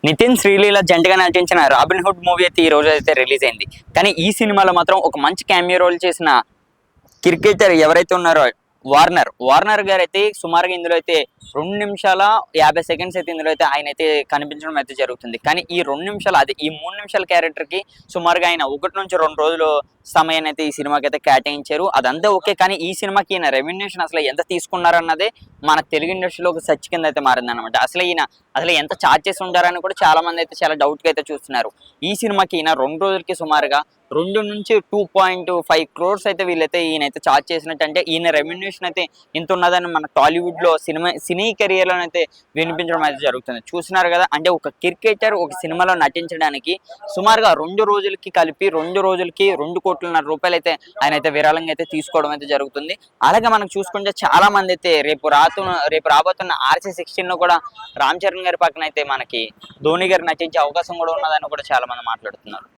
నితిన్ శ్రీలీల జంటగా నటించిన robin hood movie అయితే ఈ రోజు అయితే రిలీజ్ అయింది. కానీ ఈ సినిమాలో మాత్రం ఒక మంచి క్యామియో రోల్ చేసిన క్రికెటర్ ఎవరైతే ఉన్నారో వార్నర్ గారు అయితే సుమారుగా ఇందులో అయితే 2 నిమిషాల 50 సెకండ్స్ అయితే ఇందులో అయితే ఆయన అయితే కనిపించడం అయితే జరుగుతుంది. కానీ ఈ 2 నిమిషాలు అది ఈ 3 నిమిషాల క్యారెక్టర్ కి సుమారుగా ఆయన 1 నుంచి 2 రోజులు సమయాన్ని అయితే ఈ సినిమాకి అయితే కేటాయించారు. అదంతా ఓకే, కానీ ఈ సినిమాకి ఈయన రెమ్యునరేషన్ అసలు ఎంత తీసుకున్నారన్నదే మన తెలుగు ఇండస్ట్రీలో ఒక సచ్ కింద అయితే మారింది అనమాట. అసలు ఎంత ఛార్జ్ చేసి ఉంటారని కూడా చాలా మంది అయితే చాలా డౌట్ గా అయితే చూస్తున్నారు. ఈ సినిమాకి ఈయన 2 రోజులకి సుమారుగా 2 నుంచి 2.5 crores అయితే వీళ్ళైతే ఈయనైతే ఛార్జ్ చేసినట్టు. అంటే ఈయన రెమ్యునరేషన్ అయితే ఇంత ఉన్నదని మన టాలీవుడ్ లో సినీ కెరియర్ లో అయితే వినిపించడం అయితే జరుగుతుంది. చూస్తున్నారు కదా, అంటే ఒక క్రికెటర్ ఒక సినిమాలో నటించడానికి సుమారుగా 2 రోజులకి కలిపి 2 రోజులకి 2.5 కోట్ల అయితే ఆయన అయితే విరాళంగా అయితే తీసుకోవడం అయితే జరుగుతుంది. అలాగే మనకు చూసుకుంటే చాలా మంది అయితే రేపు రాబోతున్న RC16 లో కూడా రామ్ చరణ్ గారి పక్కన అయితే మనకి ధోని గారు నటించే అవకాశం కూడా ఉన్నదని కూడా చాలా మంది మాట్లాడుతున్నారు.